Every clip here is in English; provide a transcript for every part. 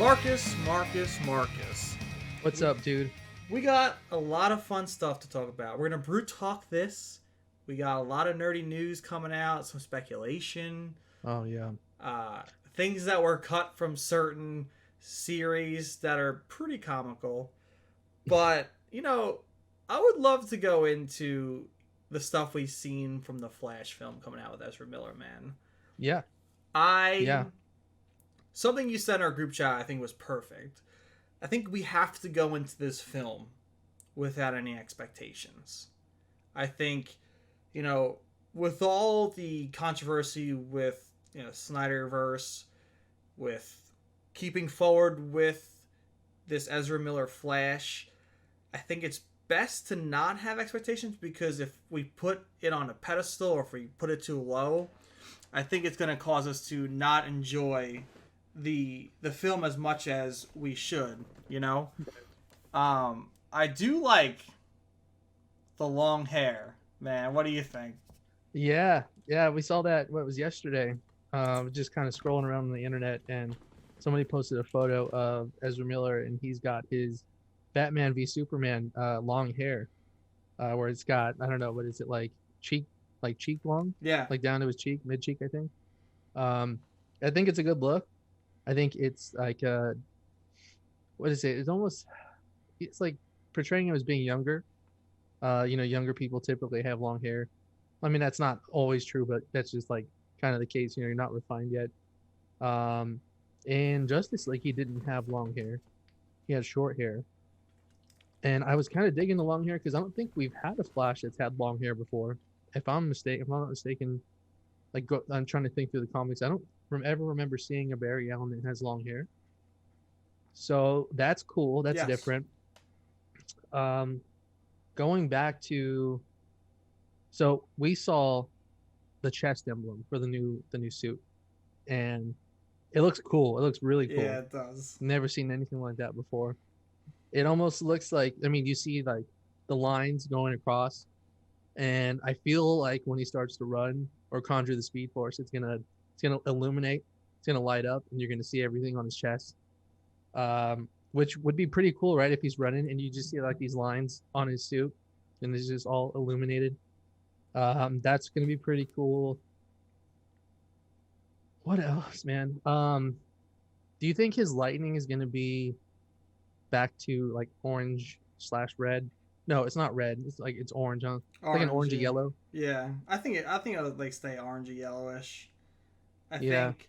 Marcus. What's up, dude? We got a lot of fun stuff to talk about. We're going to brew talk this. We got a lot of nerdy news coming out, some speculation, Oh yeah. uh, things that were cut from certain series that are pretty comical. But, I would love to go into the stuff we've seen from the Flash film coming out with Ezra Miller, man. Yeah. I Yeah. Something you said in our group chat I think was perfect. I think we have to go into this film without any expectations. I think, with all the controversy with, Snyderverse, with keeping forward with this Ezra Miller Flash, I think it's best to not have expectations, because if we put it on a pedestal or if we put it too low, I think it's going to cause us to not enjoy the film as much as we should, I do like the long hair, man. What do you think? Yeah. Yeah. We saw that. What was yesterday? Just kind of scrolling around on the internet, and somebody posted a photo of Ezra Miller, and he's got his Batman v Superman long hair, where it's got, I don't know, what is it, cheek, like cheek long, Yeah. like down to his cheek, mid cheek, I think. Um, I think it's a good look. I think it's like what is it? It's like portraying him as being younger. Younger people typically have long hair. I mean, that's not always true, but that's just like kind of the case. You're not refined yet. Um, in Justice League, he didn't have long hair. He had short hair. And I was kind of digging the long hair because I don't think we've had a Flash that's had long hair before. If I'm not mistaken, I'm trying to think through the comics. I don't ever remember seeing a Barry Allen that has long hair. So that's cool. That's Yes. different. Um, Going back to, so we saw the chest emblem for the new suit, and it looks cool. It looks really Yeah, cool. it does. Never seen anything like that before. It almost looks like, I mean, you see like the lines going across, and I feel like when he starts to run or conjure the Speed Force, it's gonna illuminate, it's gonna light up, and you're gonna see everything on his chest. Which would be pretty cool, right? If he's running and you just see like these lines on his suit, and it's just all illuminated. That's gonna be pretty cool. What else, man? Do you think his lightning is gonna be back to like orange/red? No, it's not red. It's orange, huh? It's like an Orange, orangey yeah. yellow. Yeah. I think it'll like stay orangey yellowish. I Yeah. think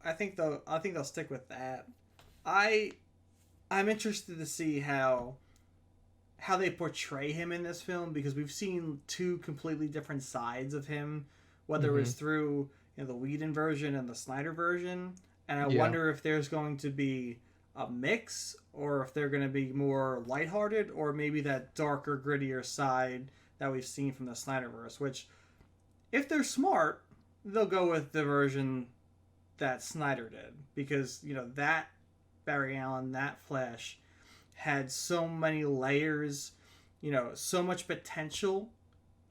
I think they'll stick with that. I I'm interested to see how they portray him in this film, because we've seen two completely different sides of him, whether it Mm-hmm. was through the Whedon version and the Snyder version, and I Yeah. wonder if there's going to be a mix, or if they're going to be more lighthearted, or maybe that darker, grittier side that we've seen from the Snyderverse. Which, if they're smart, they'll go with the version that Snyder did, because that Barry Allen, that Flash, had so many layers, so much potential,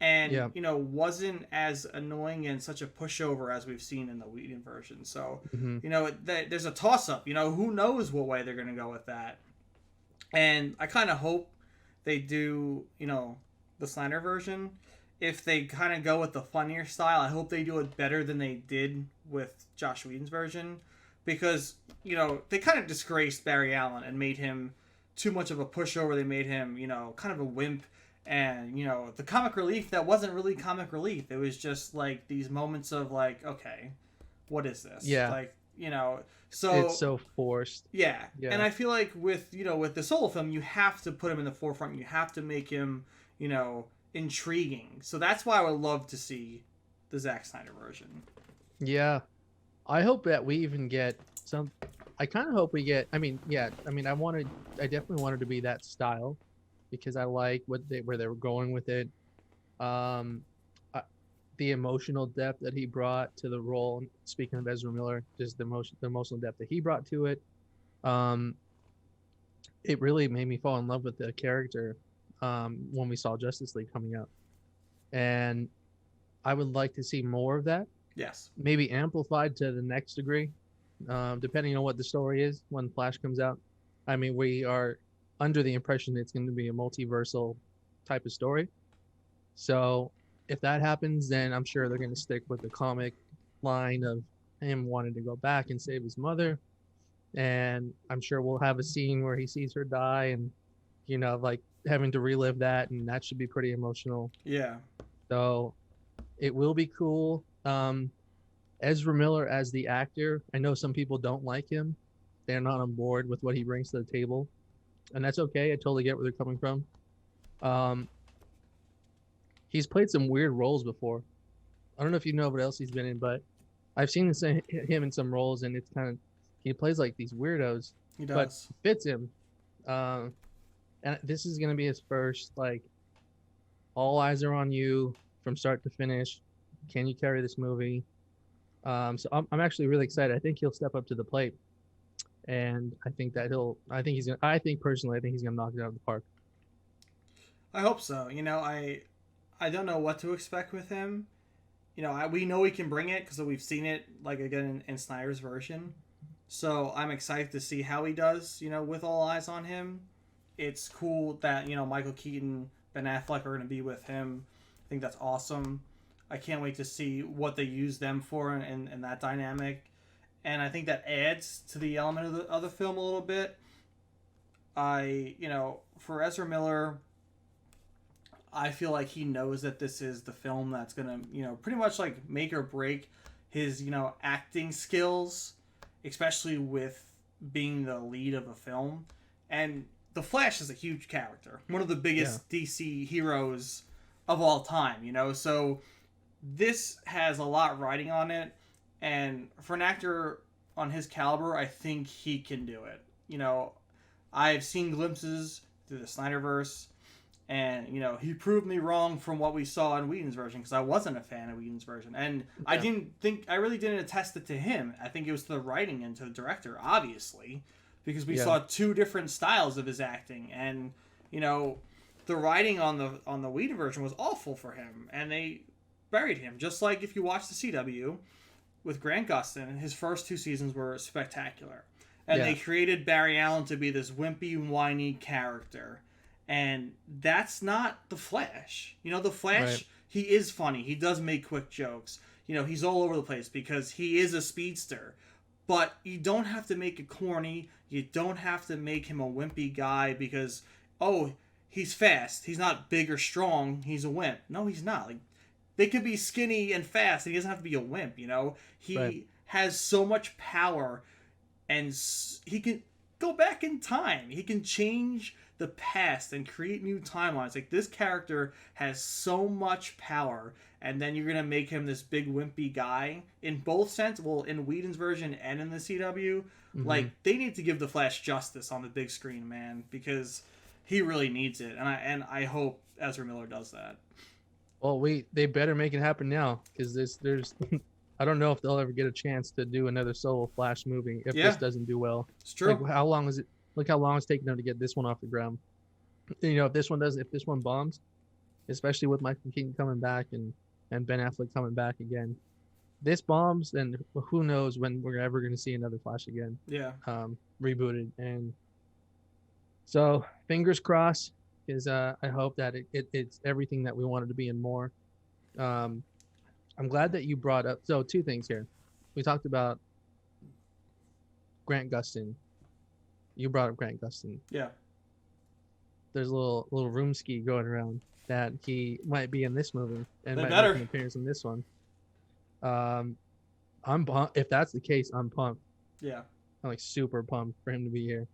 and Yeah. wasn't as annoying and such a pushover as we've seen in the Whedon version. So, Mm-hmm. there's a toss up. Who knows what way they're gonna go with that, and I kind of hope they do. The Snyder version. If they kind of go with the funnier style, I hope they do it better than they did with Josh Whedon's version, because they kind of disgraced Barry Allen and made him too much of a pushover. They made him kind of a wimp, and the comic relief that wasn't really comic relief. It was just like these moments of like, okay, what is this? Yeah. Like, It's so so forced. yeah. And Yeah. I feel like with the solo film, you have to put him in the forefront. You have to make him, intriguing. So that's why I would love to see the Zack Snyder version. Yeah. I hope that we even get some. I kind of hope we get. I mean, yeah. I mean, I definitely wanted to be that style, because I like where they were going with it. Um, uh, the emotional depth that he brought to the role. Speaking of Ezra Miller, just the emotional depth that he brought to it. Um, it really made me fall in love with the character. When we saw Justice League coming up, and I would like to see more of that, Yes. maybe amplified to the next degree. depending on what the story is when Flash comes out. I mean, we are under the impression it's going to be a multiversal type of story. So if that happens, then I'm sure they're going to stick with the comic line of him wanting to go back and save his mother. And I'm sure we'll have a scene where he sees her die and, like having to relive that. And that should be pretty emotional. Yeah. So it will be cool. Ezra Miller as the actor, I know some people don't like him. They're not on board with what he brings to the table. And that's okay. I totally get where they're coming from. Um, he's played some weird roles before. I don't know if you know what else he's been in, but I've seen him in some roles, and it's kind of he plays like these weirdos, He but does. fits him. And this is gonna be his first like all eyes are on you from start to finish. Can you carry this movie? So I'm actually really excited. I think he'll step up to the plate, and I think that he'll. I think he's gonna. I think personally, I think he's gonna knock it out of the park. I hope so. I don't know what to expect with him. We know he can bring it because we've seen it like again in Snyder's version. So I'm excited to see how he does. With all eyes on him, it's cool that Michael Keaton, Ben Affleck are going to be with him. I think that's awesome. I can't wait to see what they use them for in that dynamic, and I think that adds to the element of the film a little bit. For Ezra Miller, I feel like he knows that this is the film that's gonna, pretty much like make or break his, acting skills, especially with being the lead of a film. And the Flash is a huge character, one of the biggest DC heroes of all time, So this has a lot riding on it, and for an actor on his caliber, I think he can do it. I've seen glimpses through the Snyderverse. And, he proved me wrong from what we saw in Whedon's version, because I wasn't a fan of Whedon's version. And I really didn't attest it to him. I think it was to the writing and to the director, obviously, because we saw two different styles of his acting. And, the writing on the Whedon version was awful for him. And they buried him. Just like if you watch the CW with Grant Gustin, his first two seasons were spectacular. And they created Barry Allen to be this wimpy, whiny character. And that's not the Flash. The Flash, He is funny. He does make quick jokes. He's all over the place because he is a speedster. But you don't have to make it corny. You don't have to make him a wimpy guy because, he's fast. He's not big or strong. He's a wimp. No, he's not. Like, they could be skinny and fast, and he doesn't have to be a wimp, He has so much power, and he can go back in time. He can change the past and create new timelines. Like, this character has so much power, and then you're gonna make him this big wimpy guy in both sense. Well, in Whedon's version and in the CW, like, they need to give the Flash justice on the big screen, man, because he really needs it, and I hope Ezra Miller does that. Well, they better make it happen now, because there's I don't know if they'll ever get a chance to do another solo Flash movie if this doesn't do well. It's true. Like, how long is it? Look how long it's taken them to get this one off the ground. If this one bombs, especially with Michael Keaton coming back and Ben Affleck coming back again, this bombs, and who knows when we're ever going to see another Flash again. Yeah. Rebooted, and so fingers crossed. Is I hope that it's everything that we wanted to be and more. I'm glad that you brought up. So two things here. We talked about Grant Gustin. You brought up Grant Gustin. Yeah. There's a little room ski going around that he might be in this movie and might better make an appearance in this one. I'm pumped. If that's the case, I'm pumped. Yeah. I'm like super pumped for him to be here.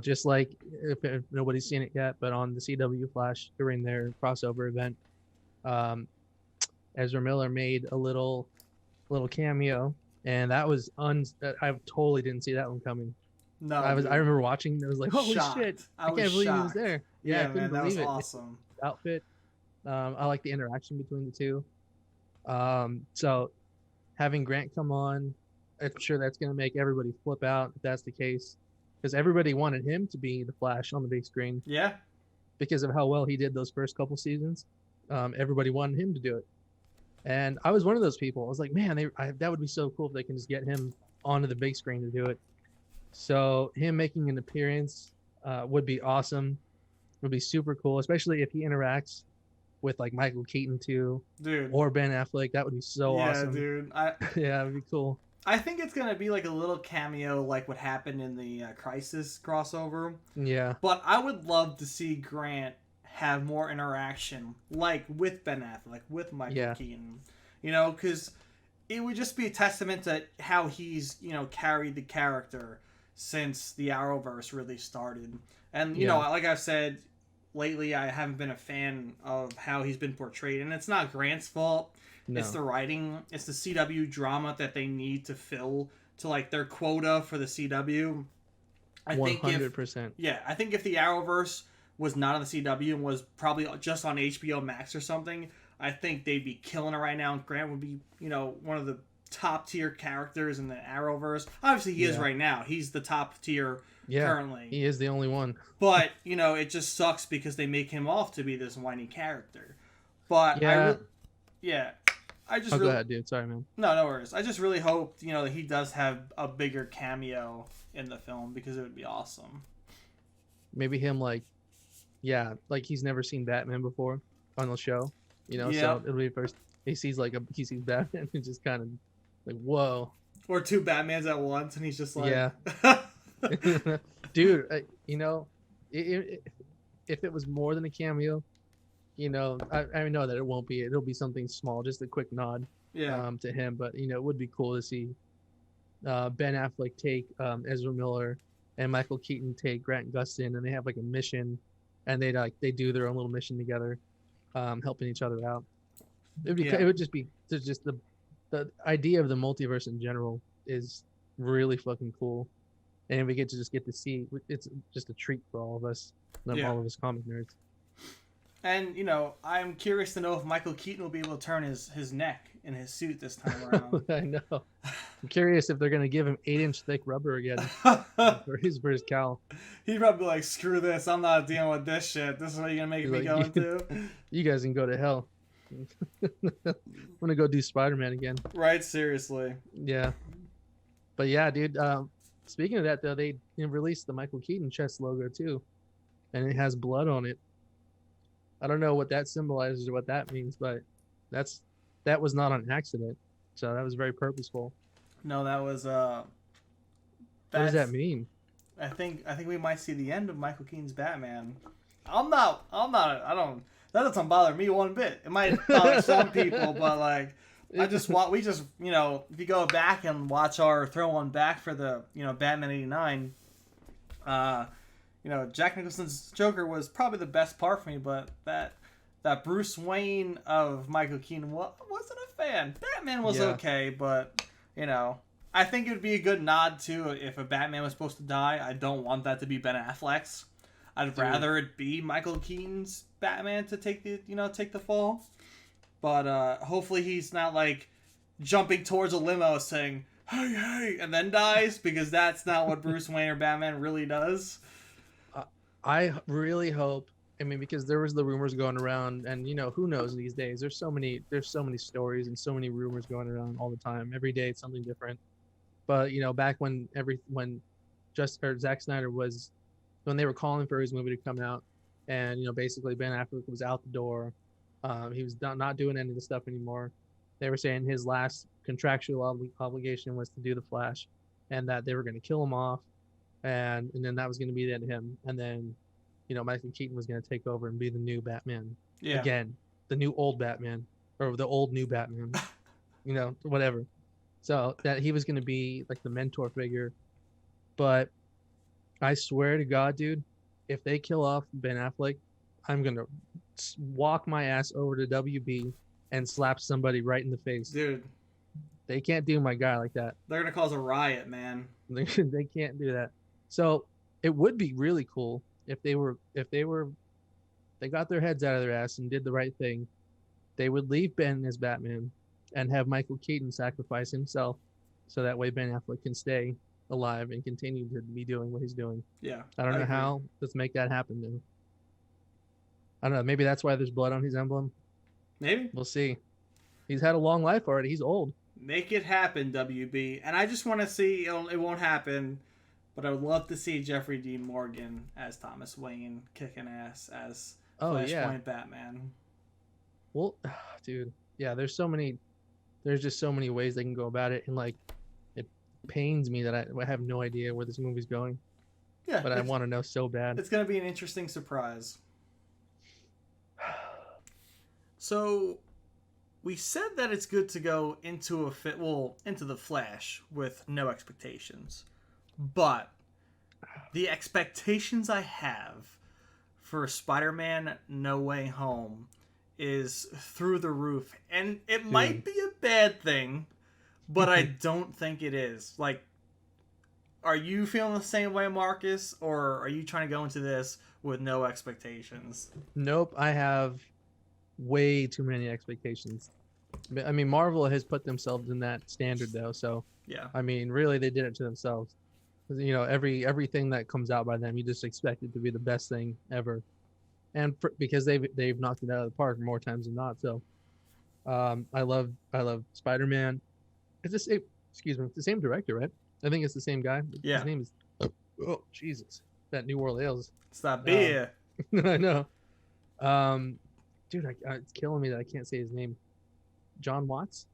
Just like if nobody's seen it yet, but on the CW Flash during their crossover event, Ezra Miller made a little cameo, and that was I totally didn't see that one coming. No, I remember watching. I was like, holy shit! I can't believe he was there. Yeah, I couldn't man, that believe was it. awesome. His outfit. I like the interaction between the two. So having Grant come on, I'm sure that's going to make everybody flip out if that's the case, because everybody wanted him to be the Flash on the big screen. Yeah. Because of how well he did those first couple seasons, everybody wanted him to do it, and I was one of those people. I was like, man, that would be so cool if they can just get him onto the big screen to do it. So him making an appearance would be awesome. Would be super cool, especially if he interacts with like Michael Keaton too, Dude. or Ben Affleck. That would be so Yeah, awesome. dude. Yeah, it'd be cool. I think it's gonna be like a little cameo, like what happened in the Crisis crossover. Yeah, But I would love to see Grant have more interaction, like with Ben Affleck, like with Michael Keaton. You know, because it would just be a testament to how he's carried the character since the Arrowverse really started. And you know, like I've said lately, I haven't been a fan of how he's been portrayed, and it's not Grant's fault. No. It's the writing. It's the CW drama that they need to fill to like their quota for the CW. 100%. Yeah, I think if the Arrowverse was not on the CW and was probably just on HBO Max or something, I think they'd be killing it right now. And Grant would be, one of the top tier characters in the Arrowverse. Obviously, he is right now. He's the top tier currently. He is the only one. But it just sucks because they make him off to be this whiny character. But I just go ahead, dude. Sorry, man. No worries. I just really hope that he does have a bigger cameo in the film because it would be awesome. Maybe him like he's never seen Batman before on the show, so it'll be first he sees Batman and just kind of like, whoa. Or two Batmans at once, and he's just like, dude, if it was more than a cameo, I know that it won't be. It'll be something small, just a quick nod to him. But, it would be cool to see Ben Affleck take Ezra Miller and Michael Keaton take Grant Gustin, and they have like a mission, and they do their own little mission together, helping each other out. It would just be the idea of the multiverse in general is really fucking cool, and we get to see. It's just a treat for all of us, all of us comic nerds. And, I'm curious to know if Michael Keaton will be able to turn his neck in his suit this time around. I know. I'm curious if they're going to give him 8-inch thick rubber again for his cowl. He'd probably be like, screw this. I'm not dealing with this shit. This is what you're going to make me go into? You guys can go to hell. I'm going to go do Spider-Man again. Right, seriously. Yeah. But yeah, dude, speaking of that, though, they released the Michael Keaton chest logo, too. And it has blood on it. I don't know what that symbolizes or what that means, but that was not an accident. So that was very purposeful. No, that was what does that mean? I think we might see the end of Michael Keaton's Batman. That doesn't bother me one bit. It might bother some people, but like if you go back and watch our throw one back for the Batman 89, Jack Nicholson's Joker was probably the best part for me, but that Bruce Wayne of Michael Keaton wasn't a fan. Batman was okay, but I think it would be a good nod too if a Batman was supposed to die. I don't want that to be Ben Affleck's. I'd rather it be Michael Keaton's Batman to take the fall. But hopefully he's not like jumping towards a limo saying "Hey, hey," and then dies, because that's not what Bruce Wayne or Batman really does. I really hope. I mean, because there was the rumors going around, and who knows these days? There's so many stories and so many rumors going around all the time. Every day it's something different. But back when Zack Snyder was, when they were calling for his movie to come out, and basically Ben Affleck was out the door. He was not doing any of the stuff anymore. They were saying his last contractual obligation was to do the Flash, and that they were going to kill him off. And then that was going to be the end of him. And then, Michael Keaton was going to take over and be the new Batman. Yeah. Again, the new old Batman, or the old new Batman, whatever. So that he was going to be like the mentor figure. But I swear to God, dude, if they kill off Ben Affleck, I'm going to walk my ass over to WB and slap somebody right in the face. Dude. They can't do my guy like that. They're going to cause a riot, man. They can't do that. So it would be really cool if they got their heads out of their ass and did the right thing. They would leave Ben as Batman and have Michael Keaton sacrifice himself, so that way Ben Affleck can stay alive and continue to be doing what he's doing. Yeah. I don't know how. Let's make that happen then. I don't know. Maybe that's why there's blood on his emblem. Maybe. We'll see. He's had a long life already. He's old. Make it happen, WB. And I just want to see, it won't happen, but I would love to see Jeffrey Dean Morgan as Thomas Wayne kicking ass as Oh yeah. Flashpoint Batman. Well, dude, yeah. There's just so many ways they can go about it, and like, it pains me that I have no idea where this movie's going, Yeah, but I want to know so bad. It's going to be an interesting surprise. So, we said that it's good to go into into the Flash with no expectations, but the expectations I have for Spider-Man No Way Home is through the roof, and it might be a bad thing, but I don't think it is. Like, are you feeling the same way, Marcus, or are you trying to go into this with no expectations? Nope, I have way too many expectations. I mean, Marvel has put themselves in that standard though, so Yeah. I mean, really, they did it to themselves. You know, everything that comes out by them, you just expect it to be the best thing ever, and because they've knocked it out of the park more times than not. So, I love Spider-Man. It's the same, excuse me, it's the same director, right? I think it's the same guy. Yeah. His name is, oh Jesus, that New Orleans. Stop beer. I know. Dude, it's killing me that I can't say his name. John Watts?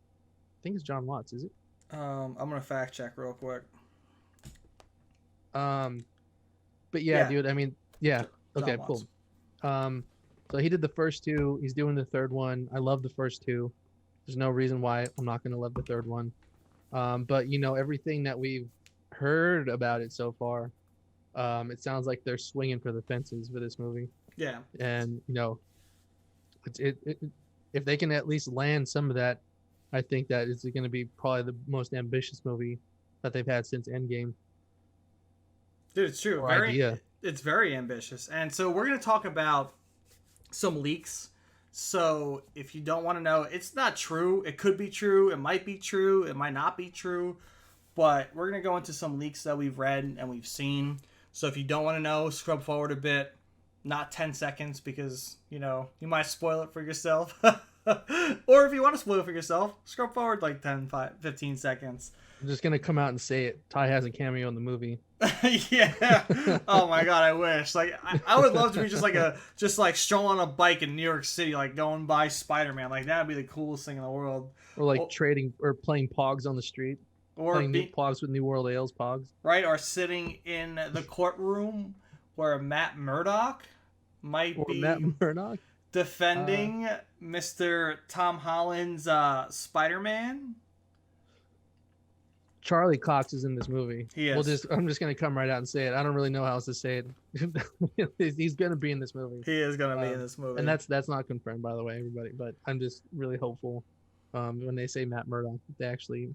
I think it's John Watts, is it? I'm gonna fact check real quick. But yeah, dude, I mean, yeah. Okay, cool. So he did the first two. He's doing the third one. I love the first two. There's no reason why I'm not gonna love the third one. But you know, everything that we've heard about it so far, it sounds like they're swinging for the fences for this movie. Yeah. And you know, if they can at least land some of that, I think that is going to be probably the most ambitious movie that they've had since Endgame. Dude, it's true. It's very ambitious. And so we're going to talk about some leaks. So if you don't want to know, it's not true. It could be true. It might be true. It might not be true. But we're going to go into some leaks that we've read and we've seen. So if you don't want to know, scrub forward a bit. Not 10 seconds because, you know, you might spoil it for yourself. Or if you want to spoil it for yourself, scrub forward like 15 seconds. I'm just going to come out and say it. Ty has a cameo in the movie. Yeah. Oh my God, I wish. Like, I would love to be just like strolling on a bike in New York City, like going by Spider-Man. Like, that would be the coolest thing in the world. Or like trading or playing Pogs on the street. Or playing Pogs with New Orleans Pogs. Right, or sitting in the courtroom where Matt Murdock might be defending Mr. Tom Holland's Spider-Man. Charlie Cox is in this movie. He is. I'm just going to come right out and say it. I don't really know how else to say it. He's going to be in this movie. He is going to be in this movie. And that's not confirmed, by the way, everybody. But I'm just really hopeful when they say Matt Murdock, they actually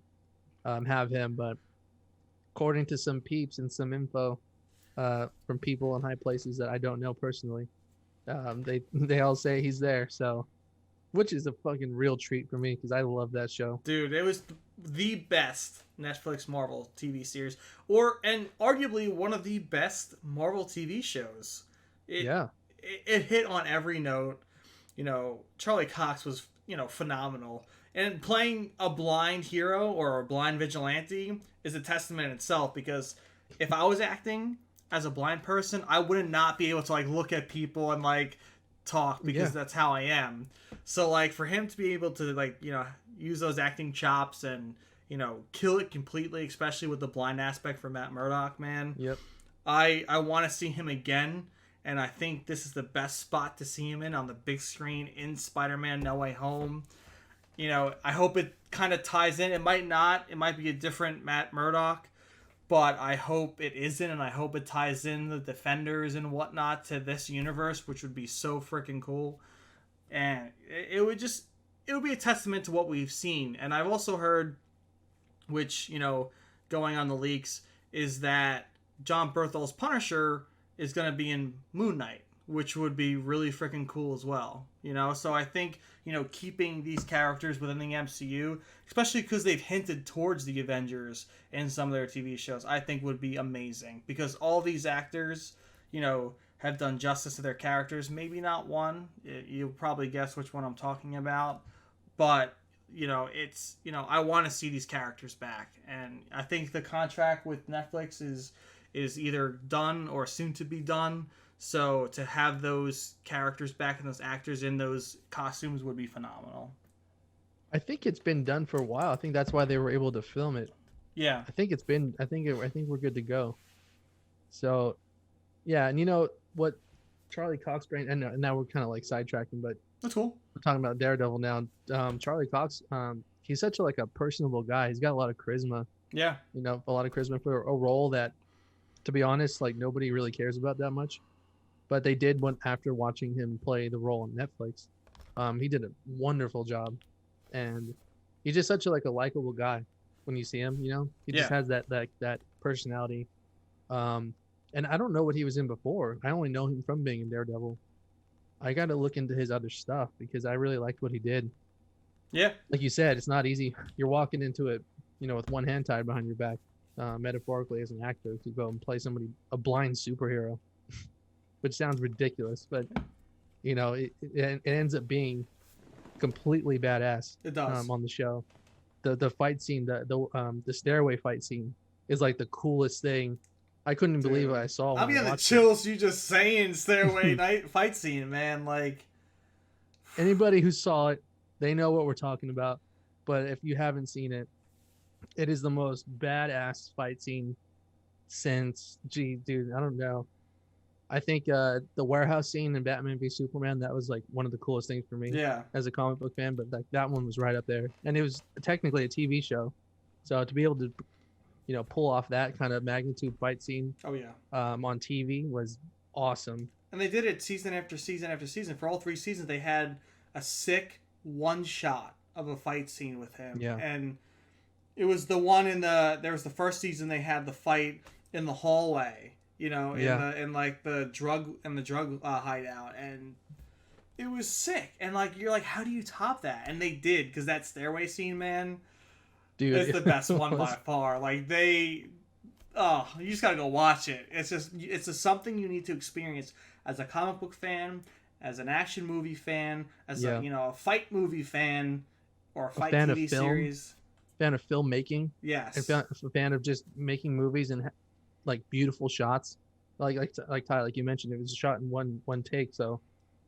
have him. But according to some peeps and some info from people in high places that I don't know personally, they all say he's there. So, which is a fucking real treat for me because I love that show. Dude, it was the best Netflix Marvel TV series, and arguably one of the best Marvel TV shows. It hit on every note. You know, Charlie Cox was, you know, phenomenal. And playing a blind hero or a blind vigilante is a testament in itself, because if I was acting as a blind person, I would not be able to like look at people and like talk because that's how I am. So like for him to be able to like, you know, use those acting chops and, you know, kill it completely, especially with the blind aspect for Matt Murdock, man. Yep. I want to see him again, and I think this is the best spot to see him in on the big screen in Spider-Man No Way Home. You know, I hope it kind of ties in. It might not. It might be a different Matt Murdock, but I hope it isn't, and I hope it ties in the Defenders and whatnot to this universe, which would be so freaking cool. And it would be a testament to what we've seen. And I've also heard, which, you know, going on the leaks, is that John Berthol's Punisher is going to be in Moon Knight, which would be really freaking cool as well. You know, so I think, you know, keeping these characters within the MCU, especially because they've hinted towards the Avengers in some of their TV shows, I think would be amazing. Because all these actors, you know, have done justice to their characters. Maybe not one. You'll probably guess which one I'm talking about. But I want to see these characters back, and I think the contract with Netflix is either done or soon to be done. So to have those characters back and those actors in those costumes would be phenomenal. I think it's been done for a while. I think that's why they were able to film it. Yeah, I think it's been. I think we're good to go. So, yeah, and you know what, Charlie Cox brain, and now we're kind of like sidetracking, but that's cool. we're talking about Daredevil now. Charlie Cox, he's such like a personable guy. He's got a lot of charisma. Yeah, You know, a lot of charisma for a role that, to be honest, like nobody really cares about that much. But they did one after watching him play the role on Netflix. He did a wonderful job, and he's just such a like a likable guy when you see him. You know, he just has that personality. And I don't know what he was in before. I only know him from being in Daredevil. I got to look into his other stuff because I really liked what he did. Yeah, Like you said, it's not easy. You're walking into it, you know, with one hand tied behind your back, metaphorically as an actor, to go and play somebody, a blind superhero, which sounds ridiculous, but you know, it ends up being completely badass. it does. On the show. The fight scene, the stairway fight scene is like the coolest thing. I couldn't believe what I saw. I'm getting the chills. You just saying stairway night fight scene, man. Like anybody who saw it, they know what we're talking about. But if you haven't seen it, it is the most badass fight scene since, gee, dude, I don't know. I think the warehouse scene in Batman v Superman, that was like one of the coolest things for me. Yeah. As a comic book fan, but like that one was right up there, and it was technically a TV show, so to be able to, you know, pull off that kind of magnitude fight scene. Oh yeah. On TV was awesome. And they did it season after season after season. For all 3 seasons, they had a sick one shot of a fight scene with him. Yeah. And it was the one there was the first season they had the fight in the hallway, you know, in the drug hideout, and it was sick. And like you're like, how do you top that? And they did, because that stairway scene, man, dude, is the best one by far. Like you just gotta go watch it. It's just something you need to experience as a comic book fan, as an action movie fan, as a fight movie fan, or a fight TV series. Fan of filmmaking. Yes. A fan of just making movies and like beautiful shots. Like Ty, like you mentioned, it was shot in one take, so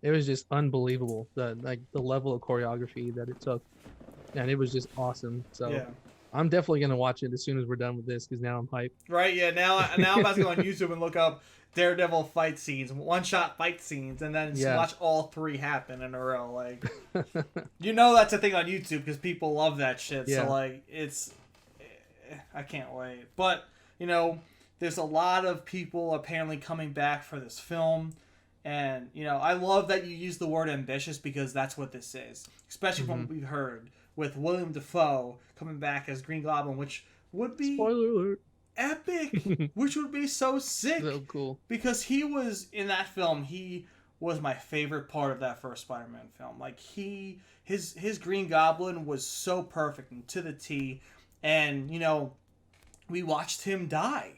it was just unbelievable. The level of choreography that it took, and it was just awesome. So yeah. I'm definitely gonna watch it as soon as we're done with this, because now I'm hyped. Right? Yeah. Now I'm about to go on YouTube and look up Daredevil fight scenes, one-shot fight scenes, and then watch all 3 happen in a row. Like, that's a thing on YouTube because people love that shit. Yeah. So like, I can't wait. But there's a lot of people apparently coming back for this film. And, I love that you use the word ambitious, because that's what this is. Especially from what we've heard with William Dafoe coming back as Green Goblin, which would be spoiler alert, epic, which would be so sick. So cool. Because he was, in that film, he was my favorite part of that first Spider-Man film. Like, his Green Goblin was so perfect and to the T. And, we watched him die,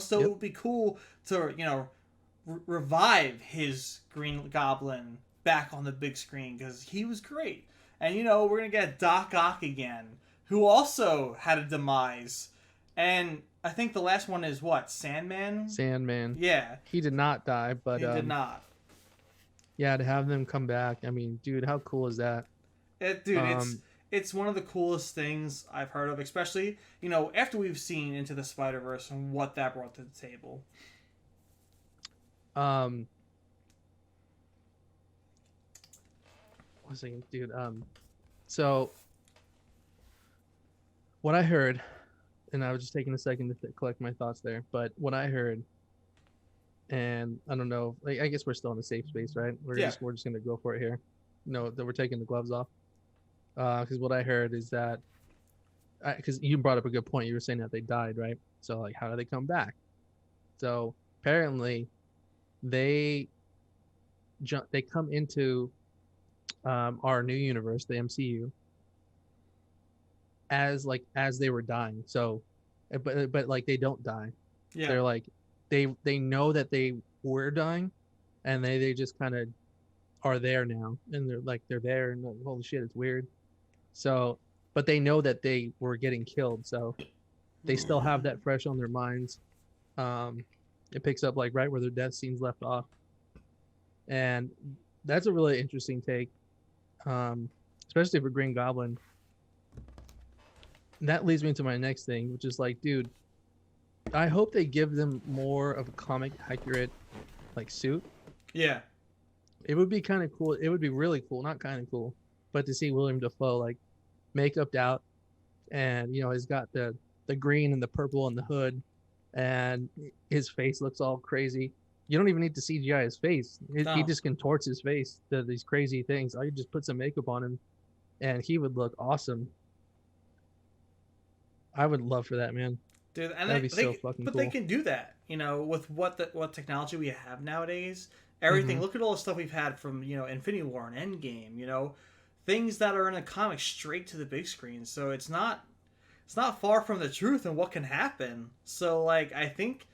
so it would be cool to, revive his Green Goblin back on the big screen, because he was great. And we're gonna get Doc Ock again, who also had a demise. And I think the last one is what, Sandman? Yeah, he did not die, but he did not. Yeah, to have them come back, I mean, dude, how cool is that? It's one of the coolest things I've heard of, especially after we've seen Into the Spider-Verse and what that brought to the table. One second, dude. So what I heard, and I was just taking a second to collect my thoughts there, but what I heard, and I don't know, like, I guess we're still in a safe space, right? We're just gonna go for it here. That we're taking the gloves off. Because what I heard is that, because you brought up a good point, you were saying that they died, right? So like, how do they come back? So apparently, they come into our new universe, the MCU, as they were dying. So, but like, they don't die. Yeah. They're like, they know that they were dying, and they just kind of are there now, and they're there, and like, holy shit, it's weird. So, but they know that they were getting killed, so they still have that fresh on their minds. Um, it picks up like right where their death scenes left off, and that's a really interesting take, um, especially for Green Goblin. And that leads me to my next thing, which is like, dude, I hope they give them more of a comic accurate like suit. Yeah. It would be kind of cool. It would be really cool, not kind of cool, but to see William Dafoe like makeuped out, and he's got the green and the purple and the hood, and his face looks all crazy. You don't even need to CGI his face. He No. just contorts his face to these crazy things. All you just put some makeup on him, and he would look awesome. I would love for that, man. Dude, and That'd be so they fucking but they cool. can do that, with what technology we have nowadays. Everything. Mm-hmm. Look at all the stuff we've had from Infinity War and Endgame. Things that are in a comic straight to the big screen. So it's not far from the truth and what can happen. So like I think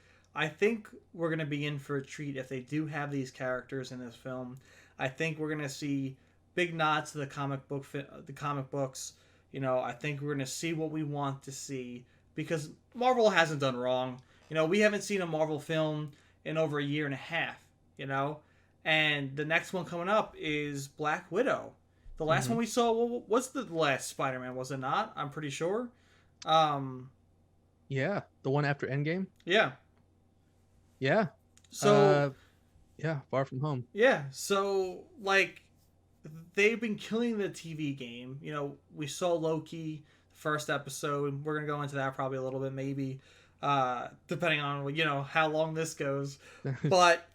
we're gonna be in for a treat if they do have these characters in this film. I think we're gonna see big nods to the comic books. I think we're gonna see what we want to see because Marvel hasn't done wrong. We haven't seen a Marvel film in over a year and a half. You know, and the next one coming up is Black Widow. The last Mm-hmm. one we saw was the last Spider-Man, was it not? I'm pretty sure. Um, Yeah, the one after Endgame. yeah. Yeah. So Uh, yeah. Far From Home. yeah, so like they've been killing the TV game. We saw Loki first episode. We're gonna go into that probably a little bit, maybe, depending on how long this goes. But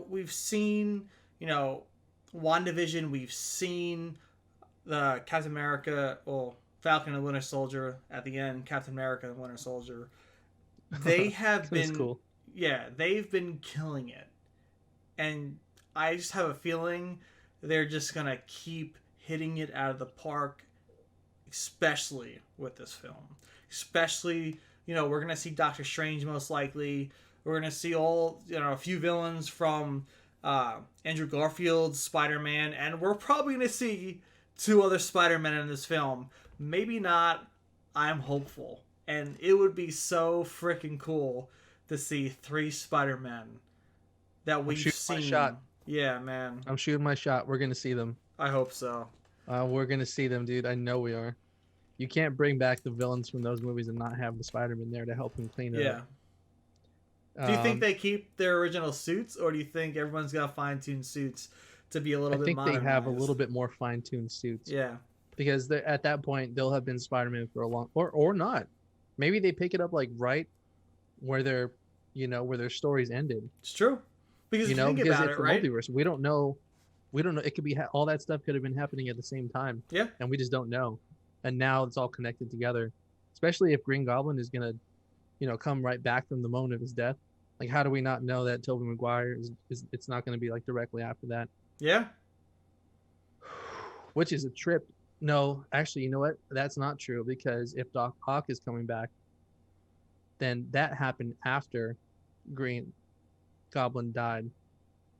we've seen WandaVision. We've seen the Captain America, well, Falcon and Winter Soldier at the end. Captain America and Winter Soldier. They have That's been, cool. yeah, they've been killing it, and I just have a feeling they're just gonna keep hitting it out of the park, especially with this film. Especially, we're gonna see Doctor Strange most likely. We're gonna see a few villains from Andrew Garfield's Spider-Man, and we're probably gonna see two other Spider-Men in this film. Maybe not. I'm hopeful, and it would be so freaking cool to see three Spider-Men that I'm we've shooting my seen. shot. Yeah, man. I'm shooting my shot. We're gonna see them. I hope so. We're gonna see them, dude. I know we are. You can't bring back the villains from those movies and not have the Spider-Man there to help him clean it Yeah. up. Do you think they keep their original suits, or do you think everyone's got fine-tuned suits to be a I little bit think they modernized? have a little bit more fine-tuned suits Yeah. because at that point they'll have been Spider-Man for a long, or not. Maybe they pick it up like right where where their stories ended. It's true. Because if you think Because about it's it, a right? multiverse. We don't know. We don't know. It could be all that stuff could have been happening at the same time, Yeah. and we just don't know. And now it's all connected together. Especially if Green Goblin is gonna, come right back from the moment of his death. Like, how do we not know that Tobey Maguire is it's not going to be like directly after that? Yeah. Which is a trip. No, actually, you know what? That's not true because if Doc Ock is coming back, then that happened after Green Goblin died.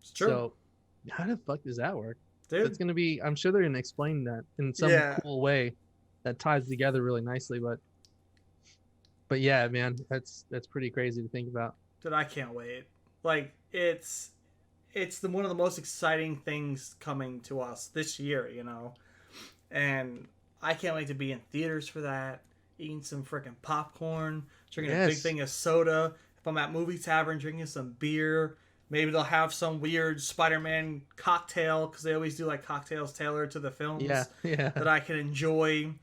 It's true. So, how the fuck does that work? Dude. That's gonna be. I'm sure they're gonna explain that in some Yeah. cool way that ties together really nicely. But yeah, man, that's pretty crazy to think about. Dude, I can't wait. Like, it's one of the most exciting things coming to us this year, And I can't wait to be in theaters for that, eating some freaking popcorn, drinking a big Yes. thing of soda. If I'm at Movie Tavern drinking some beer, maybe they'll have some weird Spider-Man cocktail because they always do like cocktails tailored to the films Yeah, yeah. that I can enjoy.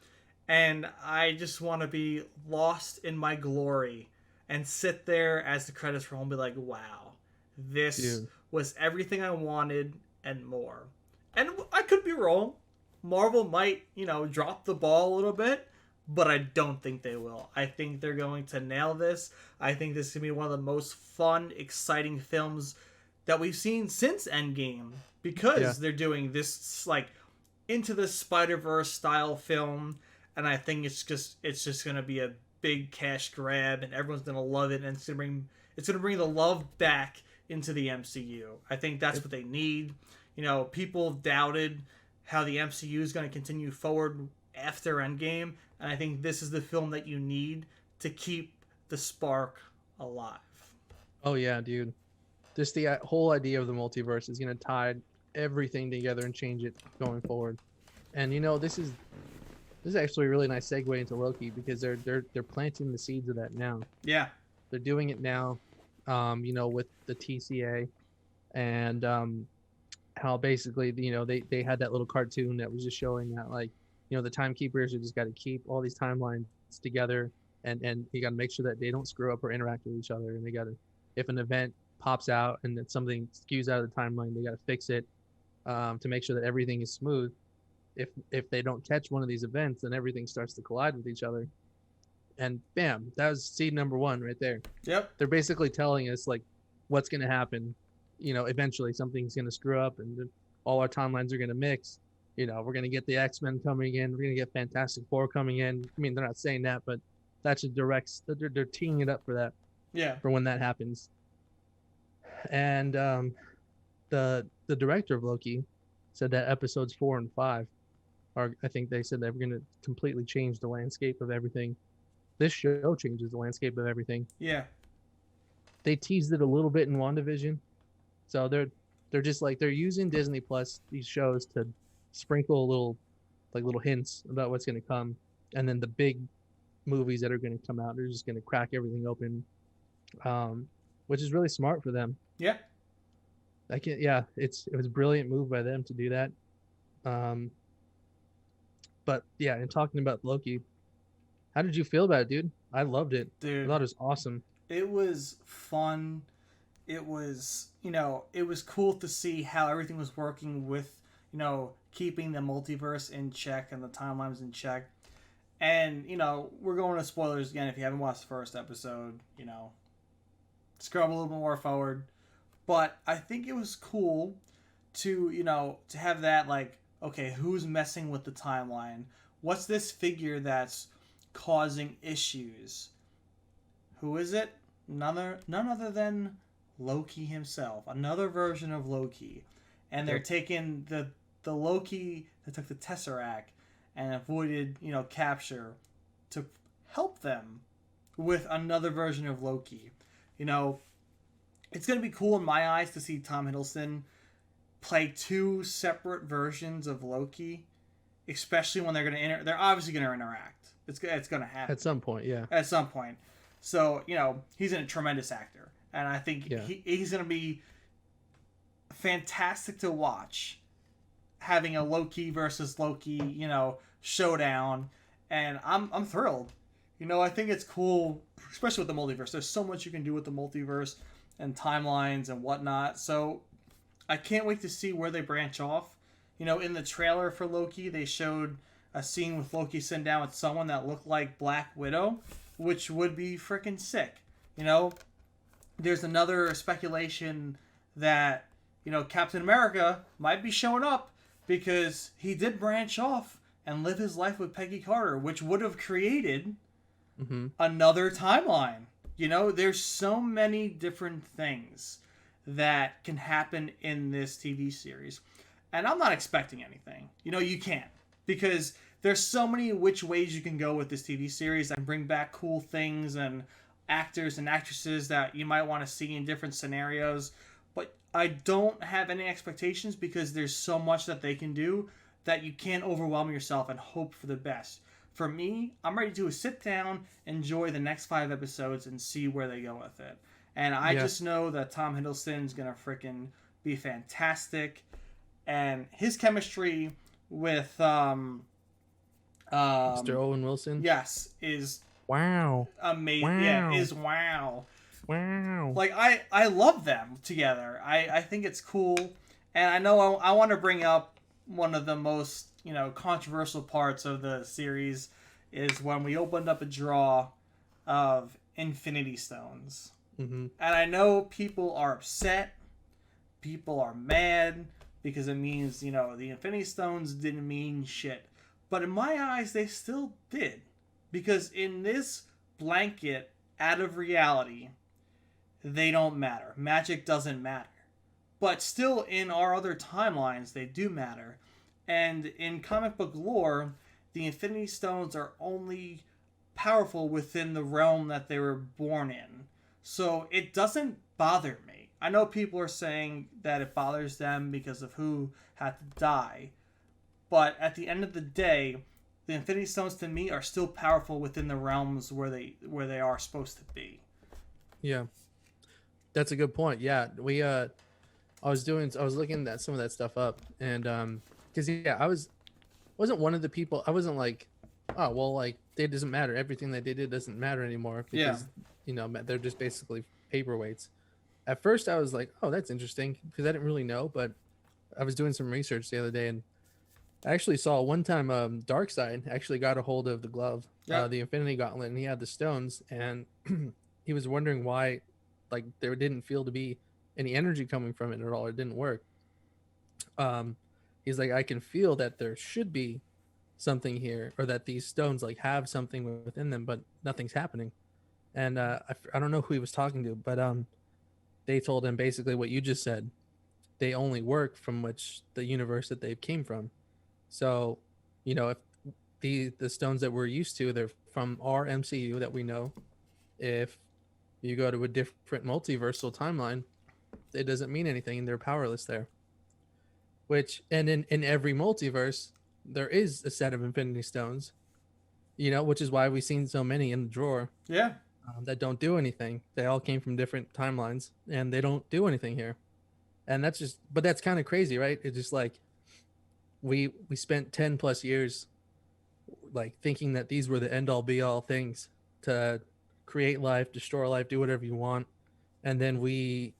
And I just want to be lost in my glory and sit there as the credits roll and be like, wow, this Dude. was everything I wanted and more. And I could be wrong. Marvel might, drop the ball a little bit, but I don't think they will. I think they're going to nail this. I think this is going to be one of the most fun, exciting films that we've seen since Endgame because they're doing this, like, Into the Spider-Verse style film, and I think it's just going to be a big cash grab, and everyone's going to love it, and it's going to bring the love back into the MCU. I think that's what they need. People doubted how the MCU is going to continue forward after Endgame, and I think this is the film that you need to keep the spark alive. Oh yeah, dude. Just the whole idea of the multiverse is going to tie everything together and change it going forward. And this is actually a really nice segue into Loki because they're planting the seeds of that now. Yeah. They're doing it now, with the TCA and how basically they had that little cartoon that was just showing that like the timekeepers are just got to keep all these timelines together and you got to make sure that they don't screw up or interact with each other, and they got to, if an event pops out and that something skews out of the timeline, they got to fix it to make sure that everything is smooth. If they don't catch one of these events, then everything starts to collide with each other, and bam, that was seed number one right there. Yep. They're basically telling us like what's going to happen. Eventually something's going to screw up and all our timelines are going to mix. We're going to get the X-Men coming in. We're going to get Fantastic Four coming in. I mean, they're not saying that, but that's a direct, they're teeing it up for that. Yeah. For when that happens. And the director of Loki said that episodes 4 and 5 I think they said they were going to completely change the landscape of everything. This show changes the landscape of everything. Yeah. They teased it a little bit in WandaVision. So they're just like, they're using Disney Plus, these shows, to sprinkle little hints about what's going to come. And then the big movies that are going to come out, they're just going to crack everything open, which is really smart for them. Yeah. It was a brilliant move by them to do that. But yeah, and talking about Loki, how did you feel about it, dude? I loved it. Dude, I thought it was awesome. It was fun. It was, it was cool to see how everything was working with, keeping the multiverse in check and the timelines in check. And, we're going to spoilers again. If you haven't watched the first episode, scrub a little bit more forward. But I think it was cool to, to have that, like, okay, who's messing with the timeline? What's this figure that's causing issues? Who is it? None other than Loki himself. Another version of Loki. And they're taking the Loki that took the Tesseract and avoided, capture to help them with another version of Loki. It's going to be cool in my eyes to see Tom Hiddleston play two separate versions of Loki, especially when they're obviously going to interact. It's going to happen. At some point, yeah. At some point. So, he's a tremendous actor. And I think he's going to be fantastic to watch, having a Loki versus Loki, showdown. And I'm thrilled. I think it's cool, especially with the multiverse. There's so much you can do with the multiverse and timelines and whatnot. So I can't wait to see where they branch off. In the trailer for Loki, they showed a scene with Loki sitting down with someone that looked like Black Widow, which would be freaking sick. There's another speculation that, Captain America might be showing up because he did branch off and live his life with Peggy Carter, which would have created another timeline. There's so many different things that can happen in this TV series. And I'm not expecting anything. You can't. Because there's so many which ways you can go with this TV series and bring back cool things and actors and actresses that you might want to see in different scenarios. But I don't have any expectations because there's so much that they can do that you can't overwhelm yourself and hope for the best. For me, I'm ready to sit down, enjoy the next 5 episodes, and see where they go with it. And I just know that Tom Hiddleston's going to freaking be fantastic. And his chemistry with Mr. Owen Wilson? Yes, is wow. Amazing. Wow. Yeah, is wow. Wow. Like, I love them together. I think it's cool. And I know I want to bring up one of the most, controversial parts of the series is when we opened up a draw of Infinity Stones. Mm-hmm. And I know people are upset. People are mad because it means, the Infinity Stones didn't mean shit. But in my eyes, they still did. Because in this blanket out of reality, they don't matter. Magic doesn't matter. But still, in our other timelines, they do matter. And in comic book lore, the Infinity Stones are only powerful within the realm that they were born in. So it doesn't bother me. I know people are saying that it bothers them because of who had to die, but at the end of the day, the Infinity Stones to me are still powerful within the realms where they are supposed to be. Yeah, that's a good point. Yeah, I was looking at some of that stuff up, and because yeah, wasn't one of the people. I wasn't like, oh well, like it doesn't matter. Everything that they did doesn't matter anymore Yeah. because they're just basically paperweights. At first, I was like, oh, that's interesting because I didn't really know, but I was doing some research the other day and I actually saw one time Darkseid actually got a hold of the glove, Yep. the Infinity Gauntlet, and he had the stones, and he was wondering why, like, there didn't feel to be any energy coming from it at all. It didn't work. Um, he's like, I can feel that there should be something here, or that these stones like have something within them, but nothing's happening. And I don't know who he was talking to, but they told him basically what you just said. They only work from which the universe that they came from. So, if the stones that we're used to, they're from our MCU that we know. If you go to a different multiversal timeline, it doesn't mean anything. They're powerless there. And in every multiverse, there is a set of Infinity Stones. Which is why we've seen so many in the drawer Yeah. that don't do anything. They all came from different timelines, and they don't do anything here. And but that's kind of crazy, right? It's just like we spent 10 plus years like thinking that these were the end all be all things to create life, destroy life, do whatever you want, and then we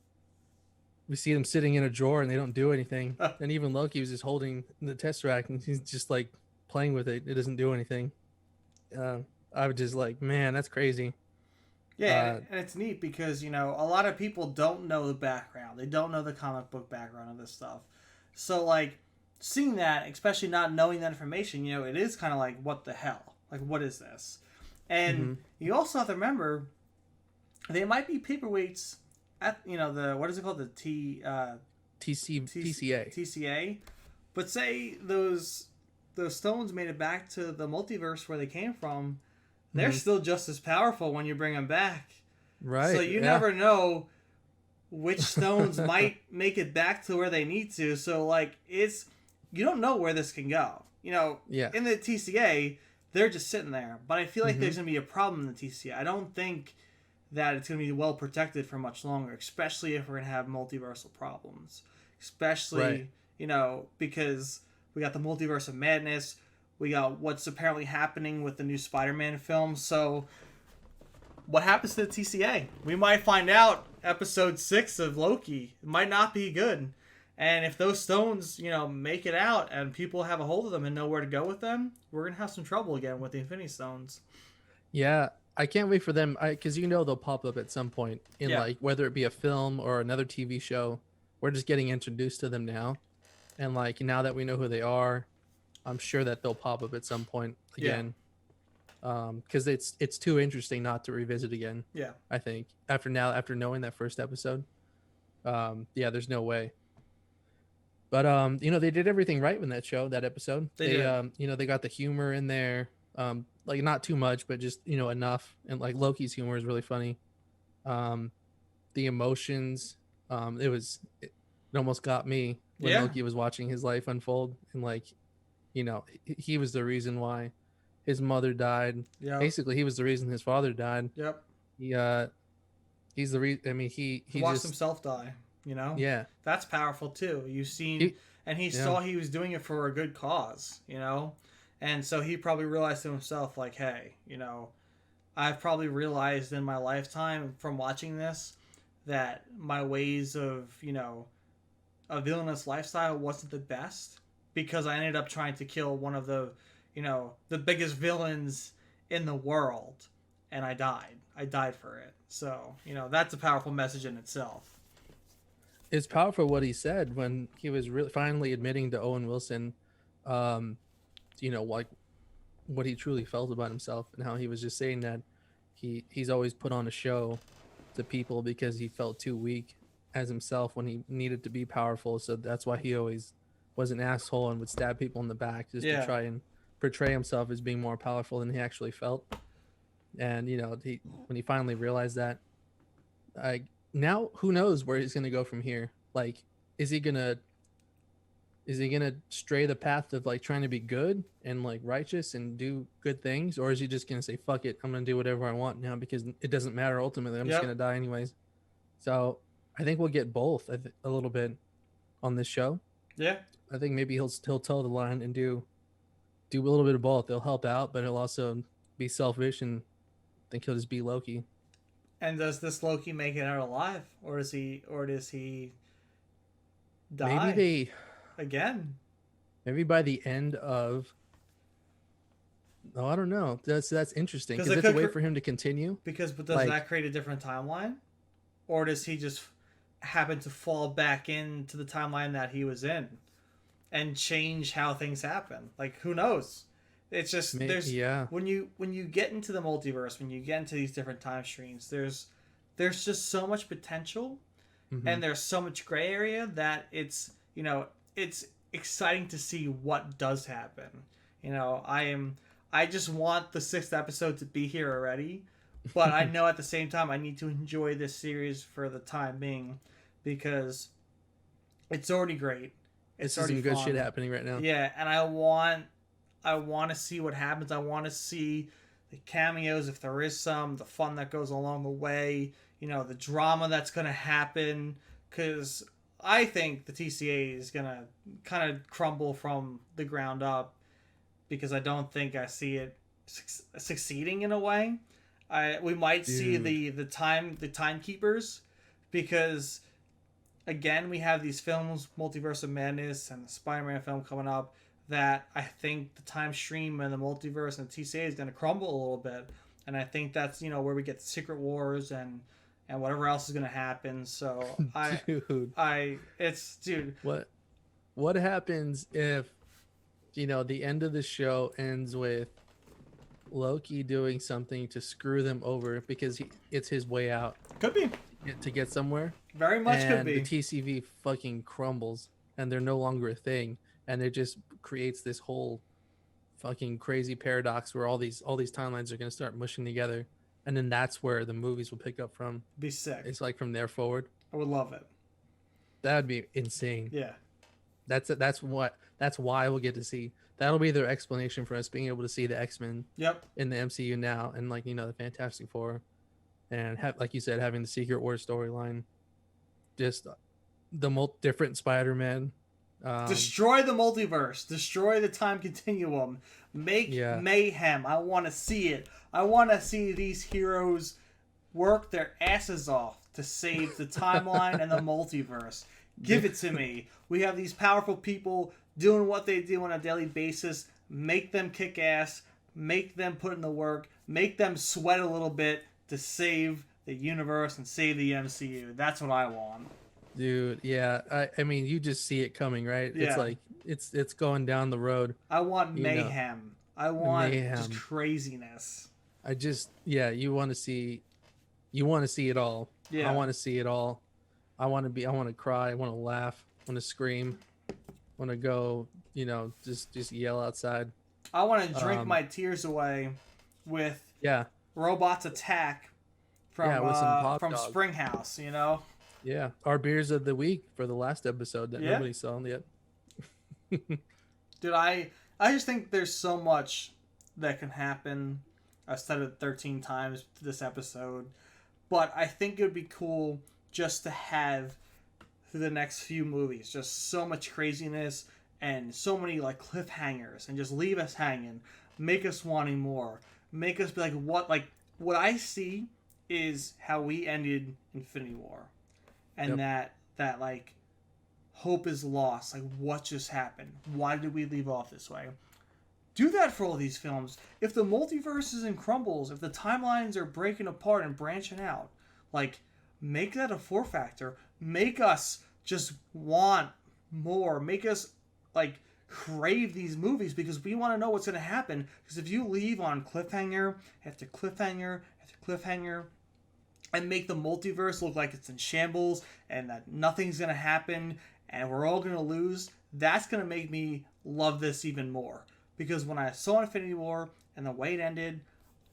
see them sitting in a drawer and they don't do anything. And even Loki was just holding the Tesseract and he's just like playing with it. It doesn't do anything. I was just like, man, that's crazy. Yeah, and it's neat because, a lot of people don't know the background. They don't know the comic book background of this stuff. So, like, seeing that, especially not knowing that information, it is kind of like, what the hell? Like, what is this? And you also have to remember, they might be paperweights at, what is it called? The TCA. TCA. But say those stones made it back to the multiverse where they came from, they're still just as powerful when you bring them back. Right. So you never know which stones might make it back to where they need to. So, like, you don't know where this can go. In the TCA, they're just sitting there. But I feel like there's going to be a problem in the TCA. I don't think that it's going to be well protected for much longer, especially if we're going to have multiversal problems. Especially, because we got the Multiverse of Madness. We got what's apparently happening with the new Spider-Man film. So, what happens to the TCA? We might find out episode 6 of Loki. It might not be good. And if those stones, make it out and people have a hold of them and know where to go with them, we're going to have some trouble again with the Infinity Stones. Yeah, I can't wait for them because they'll pop up at some point in like whether it be a film or another TV show. We're just getting introduced to them now. And like now that we know who they are, I'm sure that they'll pop up at some point again. Because it's too interesting not to revisit again. Yeah. I think after knowing that first episode, there's no way. But they did everything right in that episode. They they got the humor in there, like not too much, but just enough. And like Loki's humor is really funny. The emotions, it almost got me when Loki was watching his life unfold, and like, he was the reason why his mother died. Yeah. Basically, he was the reason his father died. Yep. He's the reason. I mean, he watched just, himself die. Yeah. That's powerful too. You've seen, and he saw he was doing it for a good cause. And so he probably realized to himself, like, hey, I've probably realized in my lifetime from watching this that my ways of a villainous lifestyle wasn't the best, because I ended up trying to kill one of the the biggest villains in the world, and I died for it. So that's a powerful message in itself. It's powerful what he said when he was finally admitting to Owen Wilson, like what he truly felt about himself, and how he was just saying that he's always put on a show to people because he felt too weak as himself when he needed to be powerful. So that's why he always was an asshole and would stab people in the back just to try and portray himself as being more powerful than he actually felt. And when he finally realized that, like, now who knows where he's gonna go from here? Like, is he gonna stray the path of like trying to be good and like righteous and do good things, or is he just gonna say fuck it, I'm gonna do whatever I want now because it doesn't matter ultimately, I'm just Yep. gonna die anyways? So I think we'll get both a little bit on this show. Yeah. I think maybe he'll toe the line and do a little bit of both. They'll help out, but he'll also be selfish and think he'll just be Loki. And does this Loki make it out alive, or does he die Maybe again? maybe by the end of, oh, I don't know. That's interesting because it's a way for him to continue. Because but does like, that create a different timeline, or does he just happen to fall back into the timeline that he was in and change how things happen? Like, who knows? It's just when you get into the multiverse, when you get into these different time streams, there's just so much potential, and there's so much gray area that it's exciting to see what does happen. I just want the 6th episode to be here already, but I know at the same time I need to enjoy this series for the time being because it's already great. It's already some good shit happening right now. Yeah, and I want to see what happens. I want to see the cameos, if there is some, the fun that goes along the way, the drama that's going to happen, because I think the TCA is going to kind of crumble from the ground up, because I don't think I see it succeeding in a way. We might see the timekeepers, because again, we have these films, Multiverse of Madness and the Spider-Man film coming up, that I think the time stream and the multiverse and the TCA is going to crumble a little bit. And I think that's, where we get the Secret Wars and whatever else is going to happen. So dude. What happens if, the end of the show ends with Loki doing something to screw them over because it's his way out. Could be. To get somewhere. Very much and could be. The TCV fucking crumbles and they're no longer a thing. And it just creates this whole fucking crazy paradox where all these timelines are going to start mushing together, and then that's where the movies will pick up from. Be sick. It's like from there forward. I would love it. That would be insane. Yeah. That's why we'll get to see. That'll be their explanation for us being able to see the X-Men. Yep. In the MCU now, and the Fantastic Four, and like you said, having the Secret Wars storyline, just the different Spider-Man. Destroy the multiverse. Destroy the time continuum. Make mayhem. I want to see it. I want to see these heroes work their asses off to save the timeline and the multiverse. Give it to me. We have these powerful people doing what they do on a daily basis. Make them kick ass. Make them put in the work. Make them sweat a little bit to save the universe and save the MCU. That's what I want. Dude, yeah. I mean, you just see it coming, right? Yeah. It's like it's going down the road. I want mayhem. I want just craziness. You want to see it all. Yeah. I want to see it all. I want to cry, I want to laugh, I want to scream, I want to go, just yell outside. I want to drink my tears away with Robots Attack from Springhouse, Yeah, our beers of the week for the last episode that nobody saw yet. Dude, I just think there's so much that can happen. I said it 13 times this episode, but I think it would be cool just to have through the next few movies just so much craziness and so many like cliffhangers, and just leave us hanging, make us wanting more, make us be like what I see is how we ended Infinity War. And that like hope is lost. Like, what just happened? Why did we leave off this way? Do that for all these films. If the multiverse is in crumbles, if the timelines are breaking apart and branching out, like, make that a 4 factor. Make us just want more. Make us like crave these movies because we want to know what's going to happen. Because if you leave on cliffhanger after cliffhanger after cliffhanger, and make the multiverse look like it's in shambles and that nothing's going to happen and we're all going to lose, that's going to make me love this even more. because when I saw Infinity War and the way it ended,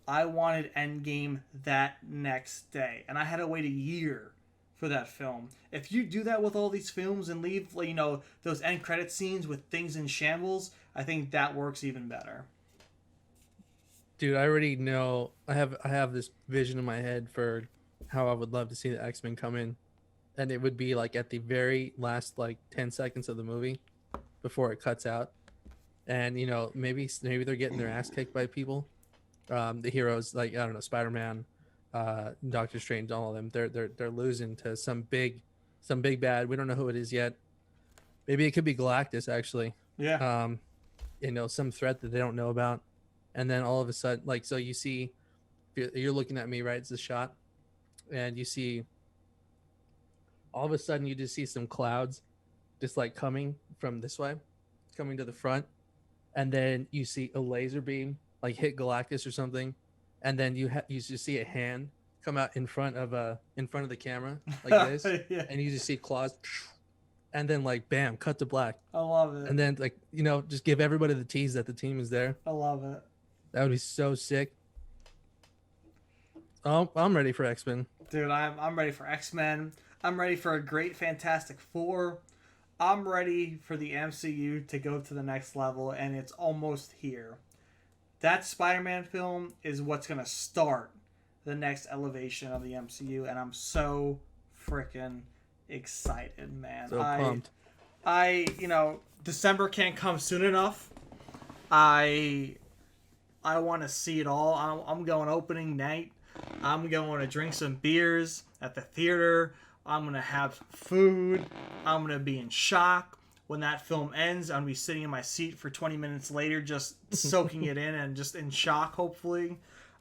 I wanted Endgame that next day, and I had to wait a year for that film. If you do that with all these films and leave, those end credit scenes with things in shambles, I think that works even better. Dude, I already know. I have this vision in my head for how I would love to see the X-Men come in, and it would be like at the very last like 10 seconds of the movie before it cuts out, and maybe they're getting their ass kicked by people. The heroes, like, I don't know, Spider-Man, Doctor Strange, all of them, they're losing to some big bad. We don't know who it is yet. Maybe it could be Galactus, actually. Yeah. um some threat that they don't know about. And then all of a sudden, like, so you see, you're looking at me, right? It's a shot, and you see, all of a sudden you just see some clouds just like coming from this way, coming to the front, and then you see a laser beam like hit Galactus or something, and then you just see a hand come out in front of the camera like this, Yeah. and you just see claws, and then like bam, cut to black, I love it. and then like just give everybody the tease that the team is there. I love it. That would be so sick. Oh, I'm ready for X-Men. Dude, I'm ready for X-Men. I'm ready for a great Fantastic Four. I'm ready for the MCU to go to the next level, and it's almost here. That Spider-Man film is what's going to start the next elevation of the MCU, and I'm so freaking excited, man. So pumped. December can't come soon enough. I want to see it all. I'm going opening night. I'm going to drink some beers at the theater. I'm going to have food. I'm going to be in shock. When that film ends, I'm going to be sitting in my seat for 20 minutes later, just soaking it in and just in shock, hopefully.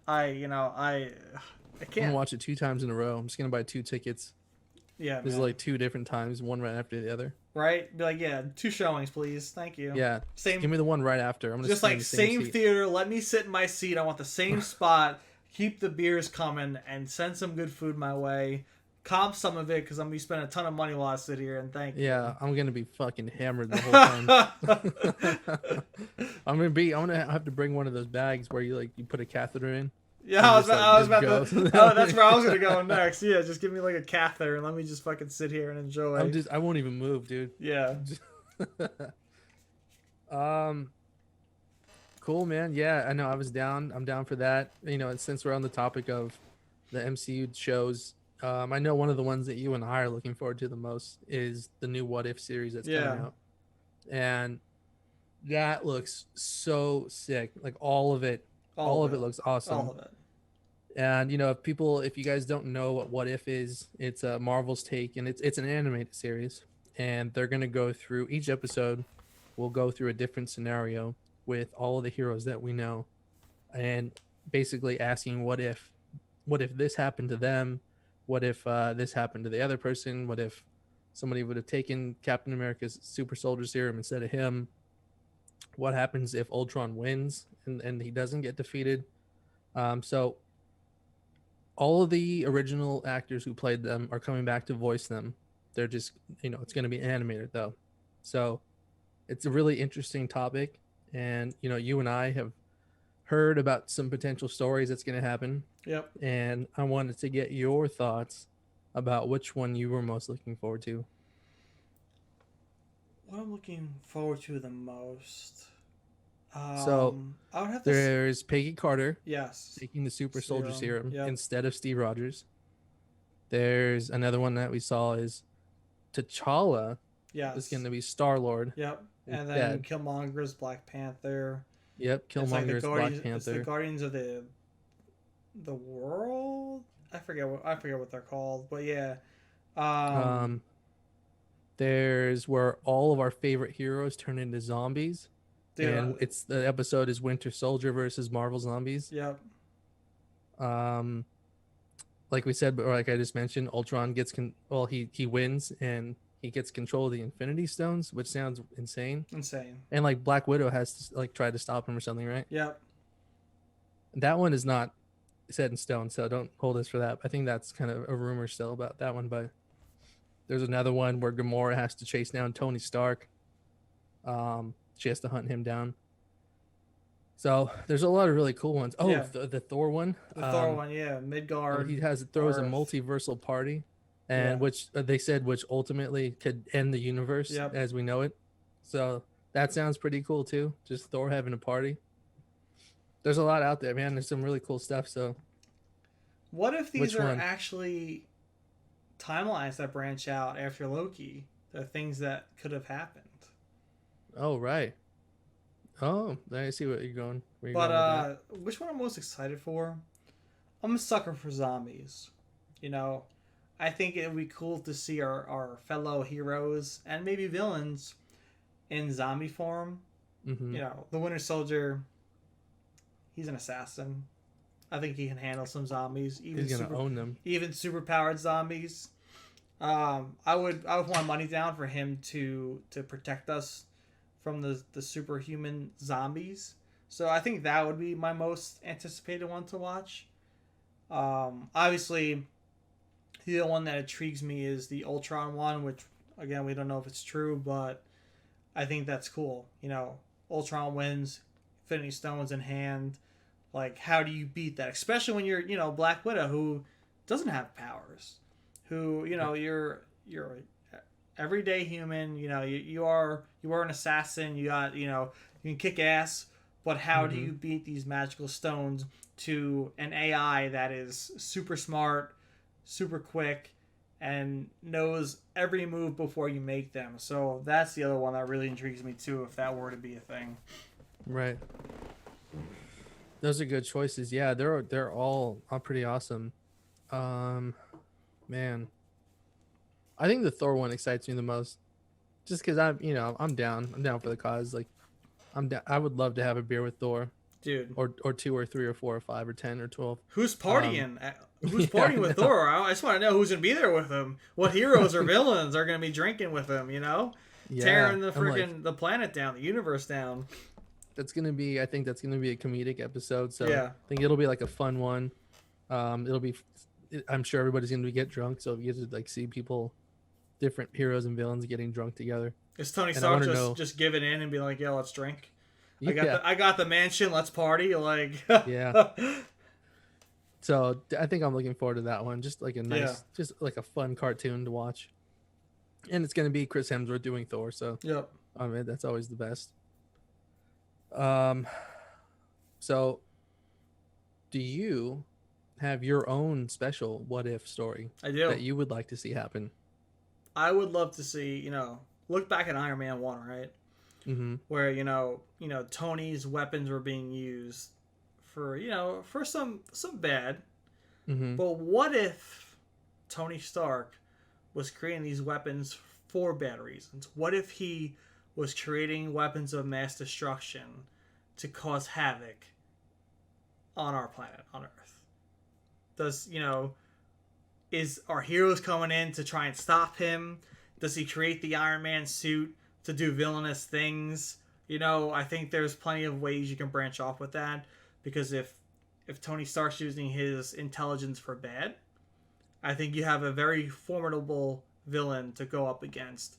I can't. I'm gonna watch it 2 times in a row. I'm just gonna buy 2 tickets. Yeah, There's man. like 2 different times, one right after the other. Right? Be like, yeah, 2 showings, please. Thank you. Yeah. Same. Give me the one right after. I'm gonna Just stay in like the same same seat. theater. Let me sit in my seat. I want the same spot. Keep the beers coming and send some good food my way. Comp some of it because I'm gonna be spending a ton of money while I sit here. And thank you. Yeah, I'm gonna be fucking hammered the whole time. I'm gonna have to bring one of those bags where you put a catheter in. Yeah, I was about go. to. Oh, that's where I was gonna go next. Yeah, just give me like a catheter and let me just fucking sit here and enjoy. I won't even move, dude. Yeah. Cool, man. Yeah, I know. I'm down for that. And since we're on the topic of the MCU shows, I know one of the ones that you and I are looking forward to the most is the new What If series that's coming out, and that looks so sick. Like all of it looks awesome. All of it. And if you guys don't know what If is, it's Marvel's take, and it's an animated series, and they're gonna go through each episode. Will go through a different scenario with all of the heroes that we know, and basically asking what if this happened to them, what if this happened to the other person, what if somebody would have taken Captain America's super soldier serum instead of him, what happens if Ultron wins and he doesn't get defeated. So all of the original actors who played them are coming back to voice them. They're just, it's going to be animated though. So it's a really interesting topic. And, you and I have heard about some potential stories that's going to happen. Yep. And I wanted to get your thoughts about which one you were most looking forward to. What I'm looking forward to the most. So I would have to. There's Peggy Carter. Yes. Taking the super soldier serum Yep. instead of Steve Rogers. There's another one that we saw is T'Challa. Yes. Is going to be Star-Lord. Yep. And then Killmonger's Black Panther. Yep. Killmonger's Black Panther. It's the Guardians of the World. I forget what they're called, but yeah. There's where all of our favorite heroes turn into zombies. Dude, and the episode is Winter Soldier versus Marvel Zombies. Yep. Like we said, but like I just mentioned, Ultron gets he wins and he gets control of the Infinity Stones, which sounds insane. And like Black Widow has to try to stop him or something, right? Yep. That one is not set in stone, so don't hold us for that. I think that's kind of a rumor still about that one, but there's another one where Gamora has to chase down Tony Stark. She has to hunt him down. So there's a lot of really cool ones. Oh, Yeah, the Thor one. the Thor one, yeah, He Midgard, throws a Earth, multiversal party, yeah, and which they said which ultimately could end the universe yep. as we know it. So that sounds pretty cool too. Just Thor having a party. There's a lot out there, man. There's some really cool stuff. So What if these which are one? actually timelines that branch out after Loki? The things that could have happened. Oh right. Oh, I see what you're going. Where you're But going with that. which one I'm most excited for? I'm a sucker for zombies. You know, I think it would be cool to see our fellow heroes and maybe villains in zombie form. Mm-hmm. You know, the Winter Soldier, he's an assassin. I think he can handle some zombies, He's gonna own them. even super powered zombies. I would want money down for him to protect us from the superhuman zombies. So I think that would be my most anticipated one to watch. Obviously, the one that intrigues me is the Ultron one, which again we don't know if it's true, but I think that's cool. You know, Ultron wins, Infinity Stones in hand. Like, how do you beat that? Especially when you're, Black Widow, who doesn't have powers, who, you're everyday human. You know, you are an assassin. You got, you can kick ass. But how do Mm-hmm. you beat these magical stones to an AI that is super smart, super quick, and knows every move before you make them? So that's the other one that really intrigues me too, if that were to be a thing. Right. Those are good choices. Yeah, they're all pretty awesome. Um, man, I think the Thor one excites me the most, just because I'm down. I'm down for the cause. Like I'm down. I would love to have a beer with Thor, Dude, or two or three or four or five or 10 or 12. who's Um, partying? Who's yeah, I partying with know. Thor? I just want to know who's gonna be there with him. What heroes or villains are gonna be drinking with him? Yeah, Tearing the I'm like, freaking the planet down, the universe down. that's gonna be. I think that's gonna be a comedic episode. So Yeah, I think it'll be like a fun one. It'll be. I'm sure everybody's gonna get drunk, so you get to like see people, different heroes and villains getting drunk together. is Tony And I Stark want to just know. just giving in and be like, "Yeah, let's drink. Yeah, I got the mansion. Let's party." Like, yeah. So I think I'm looking forward to that one. Just like a yeah, nice, just like a fun cartoon to watch. And it's gonna be Chris Hemsworth doing Thor, so yep. I mean that's always the best. Um, so do you have your own special what if story I do. that you would like to see happen? I would love to see, look back at Iron Man 1, right? Mm-hmm. Where, Tony's weapons were being used for, for some bad. Mm-hmm. But what if Tony Stark was creating these weapons for bad reasons? What if he was creating weapons of mass destruction to cause havoc on our planet, on Earth? Does, is our heroes coming in to try and stop him? Does he create the Iron Man suit to do villainous things? I think there's plenty of ways you can branch off with that, because if Tony Stark's using his intelligence for bad, I think you have a very formidable villain to go up against.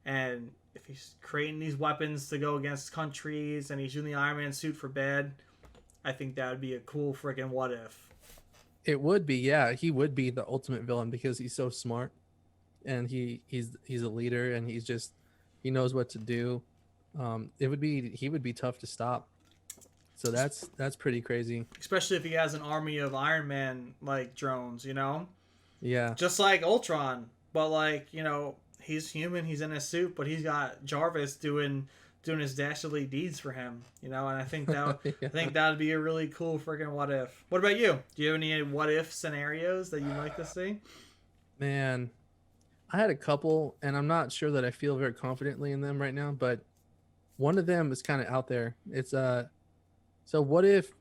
And if he's creating these weapons to go against countries and he's using the Iron Man suit for bad, I think that would be a cool freaking what if. It would be, yeah. He would be the ultimate villain because he's so smart, and he's a leader, and he knows what to do. He would be tough to stop. So that's pretty crazy. Especially if he has an army of Iron Man like drones. Yeah. Just like Ultron, but like, he's human, he's in a suit, but he's got Jarvis doing his dastardly deeds for him, and I think Yeah. I think that would be a really cool freaking what if. What about you? Do you have any what if scenarios that you'd like to see? Man, I had a couple, and I'm not sure that I feel very confidently in them right now, but one of them is kind of out there. It's so what if,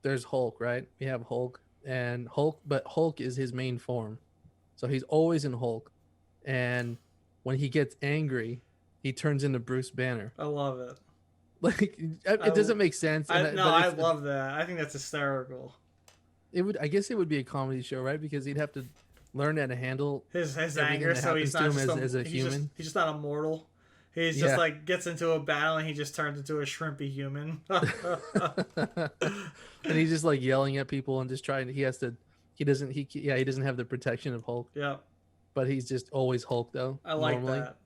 there's Hulk, right? We have Hulk, but Hulk is his main form. So he's always in Hulk. And when he gets angry, he turns into Bruce Banner. I love it. Like it doesn't make sense. I love that. I think that's hysterical. I guess it would be a comedy show, right? Because he'd have to learn how to handle His everything anger, that so happens he's to not him just as a human. he's just not immortal. He's just Yeah. like gets into a battle and he just turns into a shrimpy human. And he's just like yelling at people and just trying. He doesn't. He doesn't have the protection of Hulk, Yep, but he's just always Hulk though. I like Normally, that.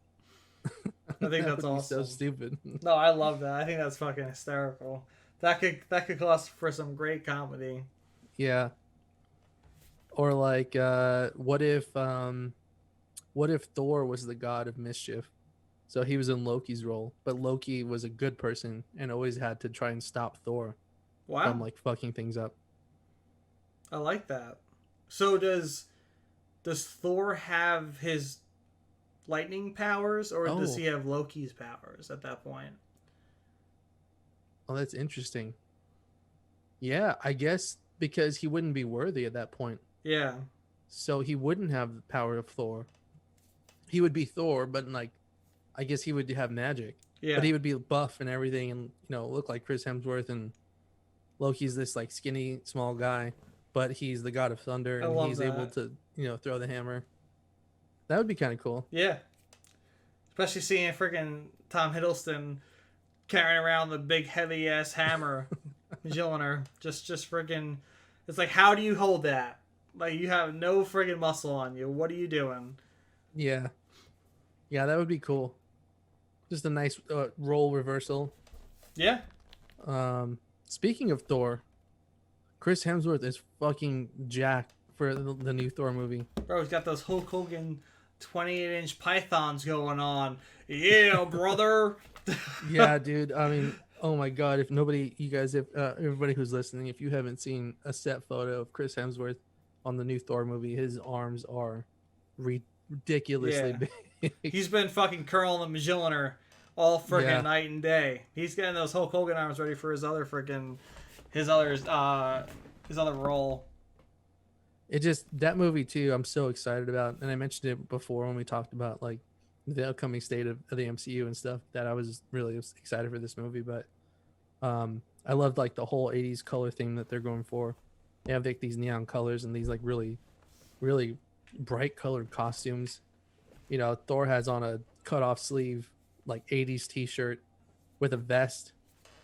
I think that that's would be so awesome. stupid. No, I love that. I think that's fucking hysterical. That could cost for some great comedy. Yeah. Or like, what if Thor was the god of mischief? So he was in Loki's role, but Loki was a good person and always had to try and stop Thor from Wow, like fucking things up. I like that. So does Thor have his lightning powers, or does Oh, he have Loki's powers at that point? oh, that's interesting. Yeah, I guess because he wouldn't be worthy at that point. Yeah, So he wouldn't have the power of Thor. He would be Thor, but like I guess he would have magic. But yeah, he would be buff and everything and look like Chris Hemsworth, and Loki's this like skinny small guy, but he's the god of thunder I and love he's able that. to, throw the hammer. That would be kind of cool. Yeah, especially seeing freaking Tom Hiddleston carrying around the big heavy ass hammer, Mjolnir. Just freaking. It's like, how do you hold that? Like, you have no friggin' muscle on you. What are you doing? Yeah. Yeah, that would be cool. Just a nice role reversal. Yeah. Speaking of Thor, Chris Hemsworth is fucking jacked for the new Thor movie. Bro, he's got those Hulk Hogan 28-inch pythons going on. Yeah, brother. Yeah, dude. I mean, oh my god, if everybody who's listening, if you haven't seen a set photo of Chris Hemsworth on the new Thor movie, his arms are ridiculously Yeah. big. He's been fucking curling the Mjolnir all freaking Yeah. night and day. He's getting those Hulk Hogan arms ready for his other freaking his other role. It just that movie too, I'm so excited about. And I mentioned it before when we talked about like the upcoming state of the MCU and stuff, that I was really excited for this movie. But I loved like the whole 80s color theme that they're going for. They have like these neon colors and these like really, really bright colored costumes. Thor has on a cut off sleeve like 80s t-shirt with a vest,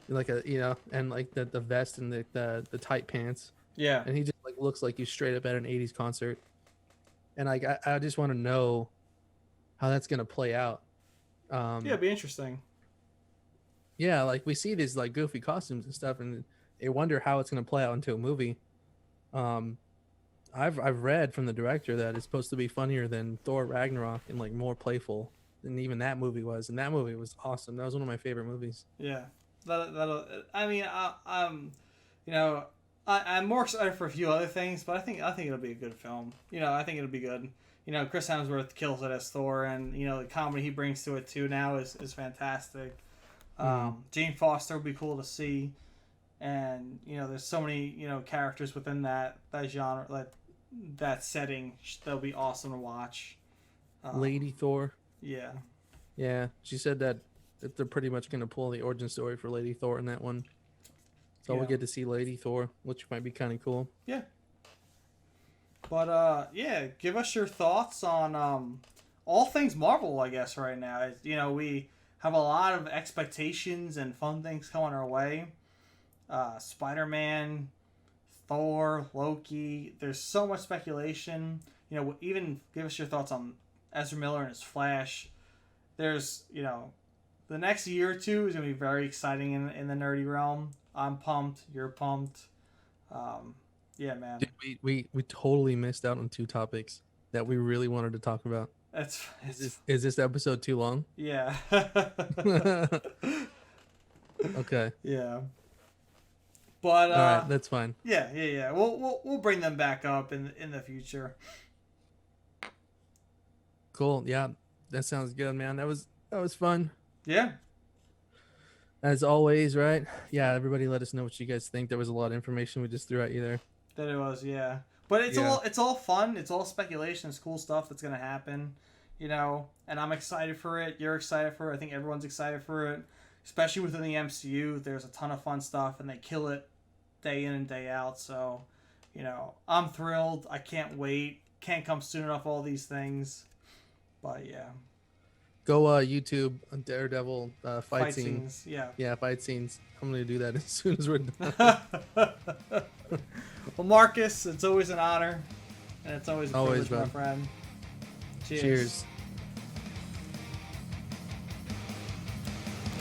like and like the vest and the tight pants, Yeah. and he just like looks like he's straight up at an 80s concert. And like I just want to know how that's gonna play out. Yeah, it'd be interesting. Yeah, like we see these like goofy costumes and stuff, and I wonder how it's gonna play out into a movie. Um, I've read from the director that it's supposed to be funnier than Thor Ragnarok and like more playful than even that movie was, and that movie was awesome. That was one of my favorite movies. Yeah. That'll. I mean, you know, I'm more excited for a few other things, but I think it'll be a good film. I think it'll be good. Chris Hemsworth kills it as Thor, and the comedy he brings to it too now is fantastic. Jane Foster will be cool to see, and there's so many characters within that genre, that setting that'll be awesome to watch. Lady Thor. Yeah. Yeah, she said that they're pretty much going to pull the origin story for Lady Thor in that one. So Yeah. we'll get to see Lady Thor, which might be kind of cool. Yeah. But yeah, give us your thoughts on all things Marvel, I guess, right now. We have a lot of expectations and fun things coming our way. Spider-Man, Thor, Loki. There's so much speculation. Even give us your thoughts on Ezra Miller and his Flash. There's, the next year or two is going to be very exciting in the nerdy realm. I'm pumped. You're pumped. Yeah, man. Dude, we totally missed out on two topics that we really wanted to talk about. Is this episode too long? Yeah. Okay. Yeah. But all right, that's fine. Yeah. We'll bring them back up in the future. Cool. Yeah, that sounds good, man. That was fun. Yeah. As always, right? Yeah, everybody let us know what you guys think. There was a lot of information we just threw at you there. That it was, yeah. But it's all fun. It's all speculation. It's cool stuff that's gonna happen, And I'm excited for it. You're excited for it. I think everyone's excited for it, especially within the MCU. There's a ton of fun stuff, and they kill it day in and day out. So, I'm thrilled. I can't wait. Can't come soon enough. All these things, but yeah. Go YouTube Daredevil fight scene. Scenes. Yeah. Yeah, fight scenes. I'm gonna do that as soon as we're done. Well, Marcus, it's always an honor, and it's always a privilege, my man. friend. Cheers. Cheers.